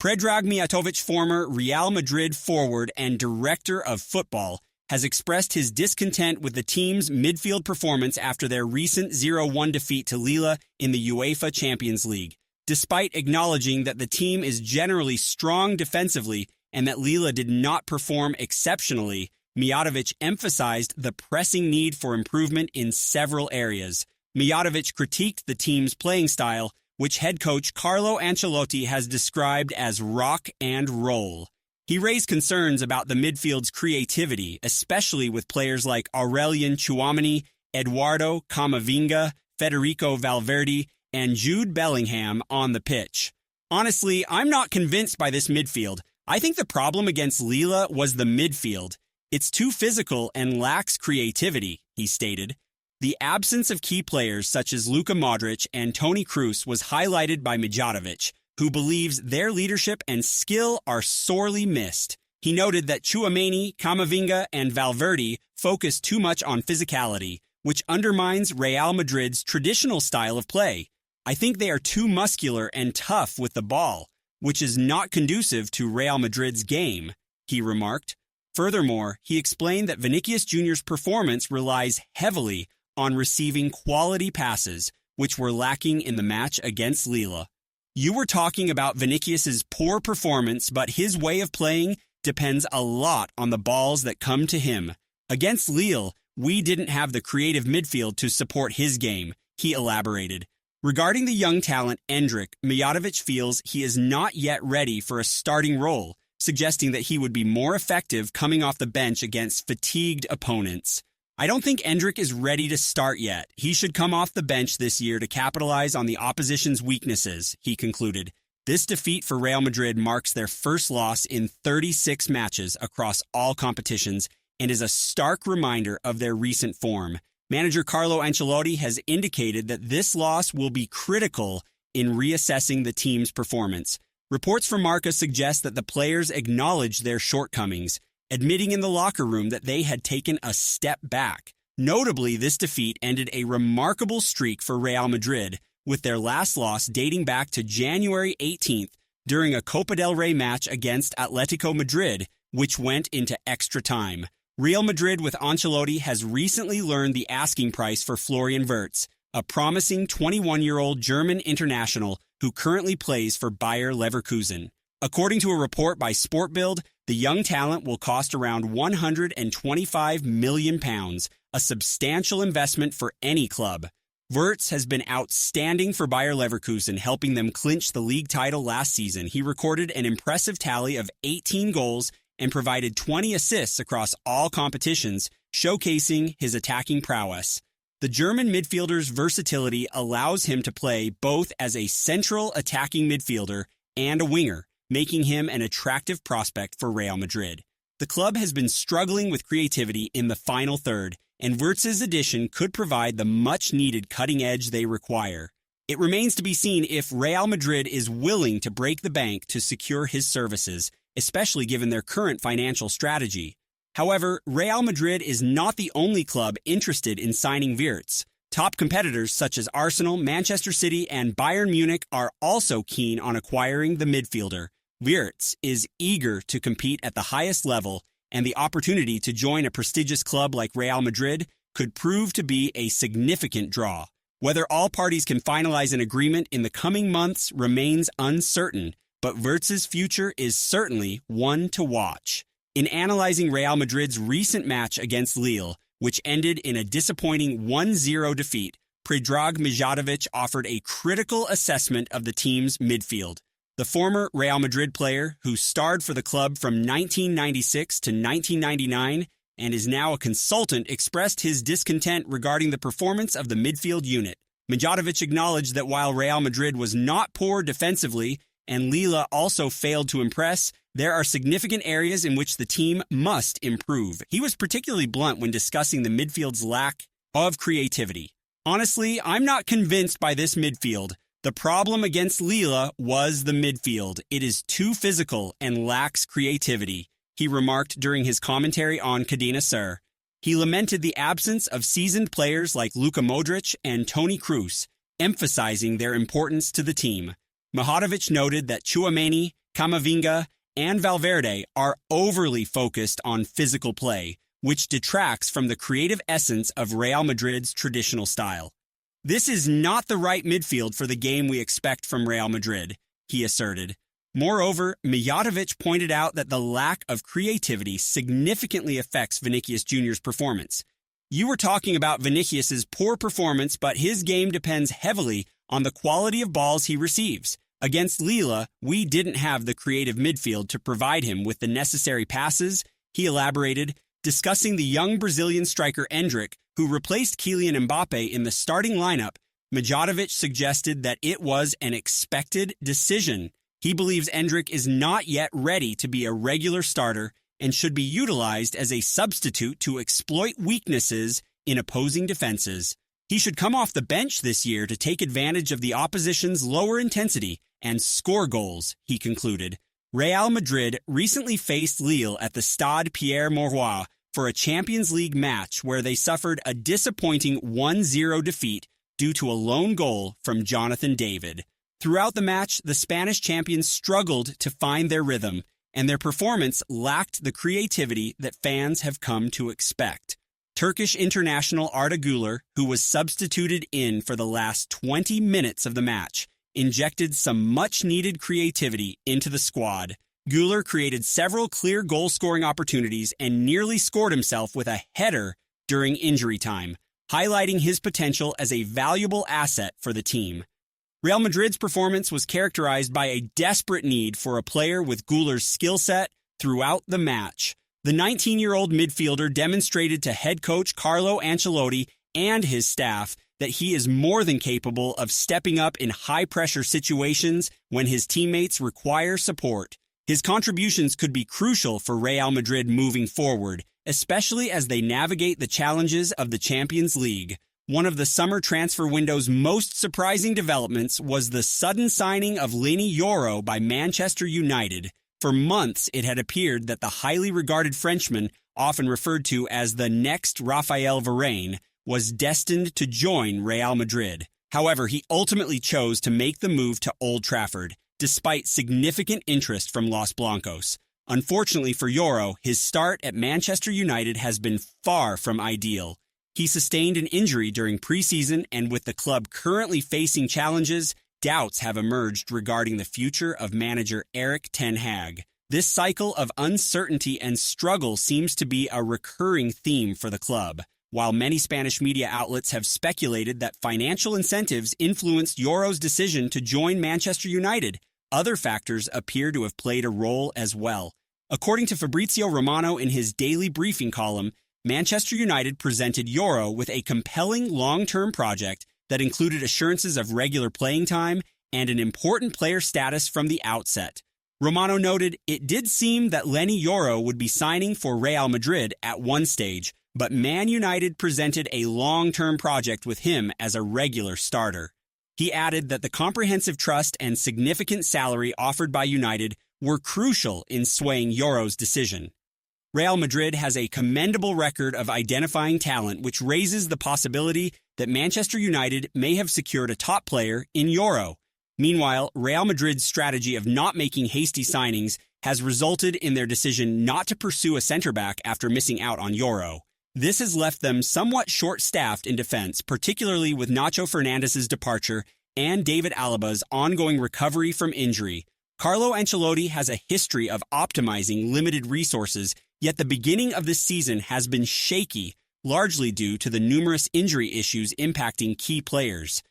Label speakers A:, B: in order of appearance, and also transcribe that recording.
A: Predrag Mijatovic, former Real Madrid forward and director of football, has expressed his discontent with the team's midfield performance after their recent 0-1 defeat to Lille in the UEFA Champions League. Despite acknowledging that the team is generally strong defensively and that Lille did not perform exceptionally, Mijatovic emphasized the pressing need for improvement in several areas. Mijatovic critiqued the team's playing style, which head coach Carlo Ancelotti has described as rock and roll. He raised concerns about the midfield's creativity, especially with players like Aurelian Tchouameni, Eduardo Camavinga, Federico Valverde, and Jude Bellingham on the pitch. Honestly, I'm not convinced by this midfield. I think the problem against Lille was the midfield. It's too physical and lacks creativity, he stated. The absence of key players such as Luka Modric and Toni Kroos was highlighted by Mijatovic, who believes their leadership and skill are sorely missed. He noted that Tchouameni, Camavinga, and Valverde focus too much on physicality, which undermines Real Madrid's traditional style of play. I think they are too muscular and tough with the ball, which is not conducive to Real Madrid's game, he remarked. Furthermore, he explained that Vinicius Jr.'s performance relies heavily on receiving quality passes, which were lacking in the match against Lille. You were talking about Vinicius's poor performance, but his way of playing depends a lot on the balls that come to him. Against Lille, we didn't have the creative midfield to support his game, he elaborated. Regarding the young talent Endrick, Mijatovic feels he is not yet ready for a starting role, suggesting that he would be more effective coming off the bench against fatigued opponents. I don't think Endrick is ready to start yet. He should come off the bench this year to capitalize on the opposition's weaknesses, he concluded. This defeat for Real Madrid marks their first loss in 36 matches across all competitions and is a stark reminder of their recent form. Manager Carlo Ancelotti has indicated that this loss will be critical in reassessing the team's performance. Reports from Marca suggest that the players acknowledge their shortcomings, admitting in the locker room that they had taken a step back. Notably, this defeat ended a remarkable streak for Real Madrid, with their last loss dating back to January 18th during a Copa del Rey match against Atletico Madrid, which went into extra time. Real Madrid with Ancelotti has recently learned the asking price for Florian Wirtz, a promising 21-year-old German international who currently plays for Bayer Leverkusen. According to a report by Sportbild, the young talent will cost around £125 million, a substantial investment for any club. Wirtz has been outstanding for Bayer Leverkusen, helping them clinch the league title last season. He recorded an impressive tally of 18 goals and provided 20 assists across all competitions, showcasing his attacking prowess. The German midfielder's versatility allows him to play both as a central attacking midfielder and a winger, making him an attractive prospect for Real Madrid. The club has been struggling with creativity in the final third, and Wirtz's addition could provide the much-needed cutting edge they require. It remains to be seen if Real Madrid is willing to break the bank to secure his services, especially given their current financial strategy. However, Real Madrid is not the only club interested in signing Wirtz. Top competitors such as Arsenal, Manchester City, and Bayern Munich are also keen on acquiring the midfielder. Wirtz is eager to compete at the highest level, and the opportunity to join a prestigious club like Real Madrid could prove to be a significant draw. Whether all parties can finalize an agreement in the coming months remains uncertain, but Wirtz's future is certainly one to watch. In analyzing Real Madrid's recent match against Lille, which ended in a disappointing 1-0 defeat, Predrag Mijatovic offered a critical assessment of the team's midfield. The former Real Madrid player, who starred for the club from 1996 to 1999 and is now a consultant, expressed his discontent regarding the performance of the midfield unit. Mijatovic acknowledged that while Real Madrid was not poor defensively and Lille also failed to impress, there are significant areas in which the team must improve. He was particularly blunt when discussing the midfield's lack of creativity. Honestly, I'm not convinced by this midfield. The problem against Lille was the midfield. It is too physical and lacks creativity, he remarked during his commentary on nassr. He lamented the absence of seasoned players like Luka Modric and Toni Kroos, emphasizing their importance to the team. Mijatovic noted that Tchouameni, Camavinga, and Valverde are overly focused on physical play, which detracts from the creative essence of Real Madrid's traditional style. This is not the right midfield for the game we expect from Real Madrid, he asserted. Moreover, Mijatovic pointed out that the lack of creativity significantly affects Vinicius Jr.'s performance. You were talking about Vinicius's poor performance, but his game depends heavily on the quality of balls he receives. Against Lille, we didn't have the creative midfield to provide him with the necessary passes, he elaborated, discussing the young Brazilian striker Endrick, who replaced Kylian Mbappe in the starting lineup. Mijatovic suggested that it was an expected decision. He believes Endrick is not yet ready to be a regular starter and should be utilized as a substitute to exploit weaknesses in opposing defenses. He should come off the bench this year to take advantage of the opposition's lower intensity and score goals, he concluded. Real Madrid recently faced Lille at the Stade Pierre-Mauroy for a Champions League match where they suffered a disappointing 1-0 defeat due to a lone goal from Jonathan David. Throughout the match, the Spanish champions struggled to find their rhythm, and their performance lacked the creativity that fans have come to expect. Turkish international Arda Guler, who was substituted in for the last 20 minutes of the match, injected some much-needed creativity into the squad. Guler created several clear goal-scoring opportunities and nearly scored himself with a header during injury time, highlighting his potential as a valuable asset for the team. Real Madrid's performance was characterized by a desperate need for a player with Guler's skill set throughout the match. The 19-year-old midfielder demonstrated to head coach Carlo Ancelotti and his staff that he is more than capable of stepping up in high-pressure situations when his teammates require support. His contributions could be crucial for Real Madrid moving forward, especially as they navigate the challenges of the Champions League. One of the summer transfer window's most surprising developments was the sudden signing of Lille Yoro by Manchester United. For months, it had appeared that the highly regarded Frenchman, often referred to as the next Raphael Varane, was destined to join Real Madrid. However, he ultimately chose to make the move to Old Trafford, despite significant interest from Los Blancos. Unfortunately for Yoro, his start at Manchester United has been far from ideal. He sustained an injury during preseason, and with the club currently facing challenges, doubts have emerged regarding the future of manager Erik ten Hag. This cycle of uncertainty and struggle seems to be a recurring theme for the club. While many Spanish media outlets have speculated that financial incentives influenced Yoro's decision to join Manchester United, other factors appear to have played a role as well. According to Fabrizio Romano in his daily briefing column, Manchester United presented Yoro with a compelling long-term project that included assurances of regular playing time and an important player status from the outset. Romano noted, it did seem that Lille Yoro would be signing for Real Madrid at one stage, but Man United presented a long-term project with him as a regular starter. He added that the comprehensive trust and significant salary offered by United were crucial in swaying Yoro's decision. Real Madrid has a commendable record of identifying talent, which raises the possibility that Manchester United may have secured a top player in Yoro. Meanwhile, Real Madrid's strategy of not making hasty signings has resulted in their decision not to pursue a center-back after missing out on Yoro. This has left them somewhat short-staffed in defense, particularly with Nacho Fernandez's departure and David Alaba's ongoing recovery from injury. Carlo Ancelotti has a history of optimizing limited resources, yet the beginning of this season has been shaky, largely due to the numerous injury issues impacting key players.